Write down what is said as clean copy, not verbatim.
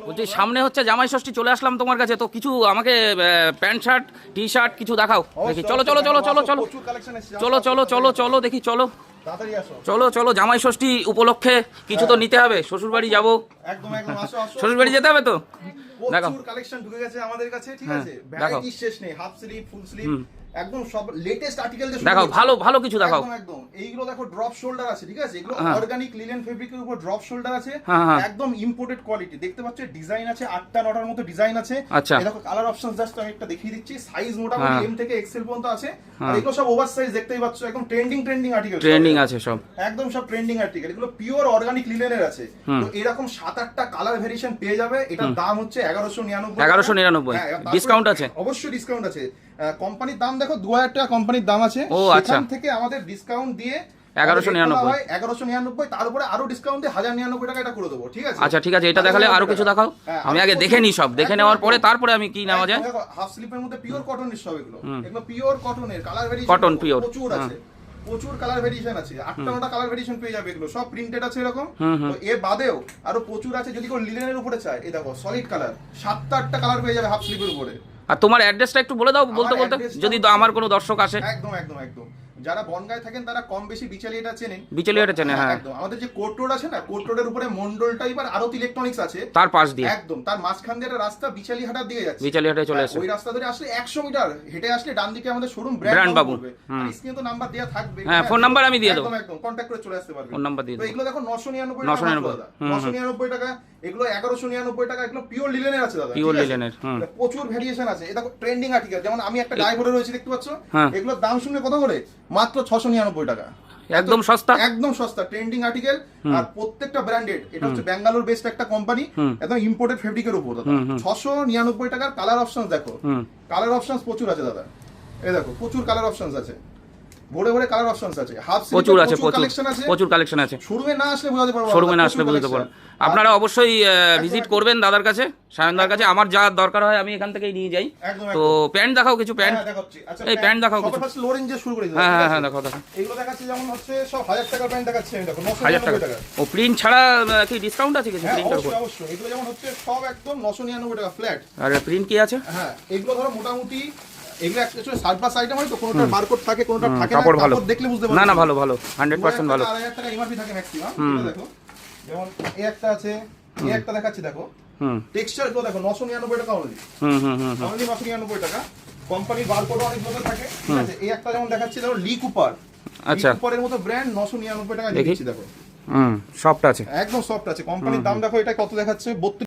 বলছি সামনে হচ্ছে জামাই ষষ্ঠী, চলে আসলাম তোমার কাছে, তো কিছু আমাকে প্যান্ট শার্ট টি শার্ট কিছু দেখাও দেখি। চলো চলো চলো চলো চলো চলো চলো চলো চলো দেখি, চলো চলো চলো জামাই ষষ্ঠী উপলক্ষে কিছু তো নিতে হবে, শ্বশুর বাড়ি যাবো। একদম একদম আসো আসো, শ্বশুর বাড়ি যেতে হবে তো, দেখো প্রচুর কালেকশন ঢুকে গেছে আমাদের কাছে, ঠিক হ্যাঁ, আছে? দেখো। ভ্যারাইটি শেষ নেই, হাফ স্লিভ ফুল স্লিভ একদম সব লেটেস্ট আর্টিকেল দেখাও, ভালো ভালো কিছু দেখাও। একদম একদম এইগুলো দেখো, ড্রপ শোল্ডার আছে, ঠিক আছে? এগুলো হ্যাঁ। অর্গানিক লিনেন ফেব্রিকের উপর ড্রপ শোল্ডার আছে, হ্যাঁ, হ্যাঁ। একদম ইম্পোর্টেড কোয়ালিটি। দেখতে পাচ্ছ ডিজাইন আছে 8টা 9টার মতো ডিজাইন আছে। আচ্ছা। এই দেখো কালার অপশন জাস্ট আমি একটা দেখিয়ে দিচ্ছি, সাইজ মোটামুটি হ্যাঁ। এম থেকে এক্সেল পর্যন্ত আছে। আর হ্যাঁ। এগুলো সব ওভার সাইজ, দেখতেই পাচ্ছ একদম ট্রেন্ডিং আর্টিকেল, ট্রেন্ডিং আছে সব, একদম সব ট্রেন্ডিং আর্টিকেল। এগুলো পিওর অর্গানিক লিনেনের আছে। তো এরকম 7-8টা কালার ভেরিয়েশন পেয়ে যাবে। এটার দাম হচ্ছে 1199। 1199 ডিসকাউন্ট আছে? অবশ্যই ডিসকাউন্ট আছে। কোম্পানির দাম দেখো 2000 টাকা কোম্পানির দাম আছে, ও আচ্ছা, সেখান থেকে আমাদের ডিসকাউন্ট দিয়ে 1199, তার উপরে আরো ডিসকাউন্ট দিয়ে 1099 টাকা এটা করে দেবো, ঠিক আছে? আচ্ছা ঠিক আছে, এটা দেখালে আরো কিছু দেখাও। আমি আগে দেখে নিই সব, দেখে নেওয়ার পরে তারপরে আমি কি নেওয়া যায়। হাফ স্লিপের মধ্যে পিওর কটনের সব এগুলো, এগুলো পিওর কটনের কালার ভেরিয়েশন, কটন পিওর প্রচুর আছে, প্রচুর কালার ভেরিয়েশন আছে। 8টা 9টা কালার ভেরিয়েশন পেয়ে যাবে, এগুলো সব প্রিন্টেড আছে এরকম। তো এর বাদেও আরো প্রচুর আছে, যদি কেউ লিনেনের উপরে চায়, এই দেখো সলিড কালার 7টা 8টা কালার পেয়ে যাবে হাফ স্লিপের উপরে। আর তোমার অ্যাড্রেসটা একটু বলে দাও, বলতে বলতে, যদি আমার কোনো দর্শক আসে। একদম একদম একদম, যারা বনগাঁয় থাকেন তারা কম বেশি বিচালিয়াটা চেনেন, বিচলিয়াটা চেনে, হ্যাঁ একদম। আমাদের যে কোর্ট রোড আছে না, কোর্ট রোডের উপরে মন্ডল টাইপ আর আরতি ইলেকট্রনিক্স আছে, তার পাশ দিয়ে একদম তার মাঝখান দিয়ে একটা রাস্তা বিচালিহাটার দিকে যাচ্ছে, বিচলিয়াটায় চলে আসে। ওই রাস্তা ধরে আসলে 100 মিটার হেঁটে আসলে ডান দিকে আমাদের শোরুম ব্র্যান্ড ব্র্যান্ড বাবু। বাবু। আর স্ক্রিনে তো নাম্বার দেয়া থাকবে, হ্যাঁ, ফোন নাম্বার আমি দিয়ে দেবো, একদম একদম কন্টাক্ট করে চলে আসতে পারবে। ফোন নাম্বার দিয়ে তো দেবো। এগুলো দেখো 999 999 টাকা, 999 টাকা। এগুলো 1199 টাকা, এগুলো পিওর লিনেনের আছে দাদা, পিওর ঠিক আছে? লিনেনের, প্রচুর ভেরিয়েশন আছে। এটা ট্রেন্ডিং আর্টিকেল, যেমন আমি একটা গায়ে পরে রয়েছে, দেখতে পাচ্ছ? হ্যাঁ। এগুলোর দাম শুনলে কত করে? মাত্র 699 টাকা, একদম সস্তা, একদম সস্তা, ট্রেন্ডিং আর্টিকেল। আর প্রত্যেকটা ব্র্যান্ডেড, এটা হচ্ছে ব্যাঙ্গালোর বেসড একটা কোম্পানি, একদম ইম্পোর্টেড ফেব্রিকের উপর দাদা। 699 টাকার কালার অপশনস দেখো, কালার অপশনস প্রচুর আছে দাদা। এই দেখো প্রচুর কালার অপশনস আছে, ভরে ভরে কালার অপশনস আছে, হাফ প্রচুর আছে, প্রচুর কালেকশন আছে। শোরুমে না আসলে বোঝাতে পারবো, শোরুমে না আসলে বুঝতে পারবেন। আপনারা অবশ্যই ভিজিট করবেন দাদার কাছে, সায়নদার কাছে। আমার যা দরকার হয় আমি এখান থেকেই নিয়ে যাই। তো প্যান্ট দেখাও, কিছু প্যান্ট, এই প্যান্ট দেখাও কিছু। ফার্স্ট লো রেঞ্জে শুরু করি। হ্যাঁ হ্যাঁ হ্যাঁ, দেখাও দেখাও। এগুলো দেখাচ্ছি, যেমন হচ্ছে সব 1000 টাকার প্যান্ট দেখাচ্ছি আমি, দেখো 1000 টাকা। 999 টাকা। ও প্রিন্ট ছাড়া কি ডিসকাউন্ট আছে কিছু হ্যাঁ প্রিন্টের উপর? অবশ্যই অবশ্যই, এগুলো যেমন হচ্ছে সব একদম 999 টাকা ফ্ল্যাট। আর প্রিন্ট কি আছে? হ্যাঁ এগুলো ধরো মোটামুটি, এগুলো অ্যাকচুয়ালি সারপ্লাস আইটেম হয় তো, কোনোটার বারকোড থাকে কোনোটার থাকে না, কাপড় ভালো, কাপড় দেখলে বুঝতে পারবে। না না ভালো ভালো, 100% ভালো। 2000 টাকা এমআরপি থাকে ম্যাক্সিমাম। দেখো যেমন এই একটা আছে, এই একটা দেখাচ্ছি দেখো, টেক্সচার গুলো দেখো 999 টাকা অনলি, অনলি 999 টাকা। কোম্পানির বারকোড অনেক বছর থাকে, ঠিক আছে? এই একটা যেমন দেখাচ্ছি দেখো, লি কুপার, আচ্ছা, কুপারের মতো ব্র্যান্ড 999 টাকা দিচ্ছি দেখো। সফট আছে, একদম সফট আছে। কোম্পানির দাম দেখো, এটা কত দেখাচ্ছে,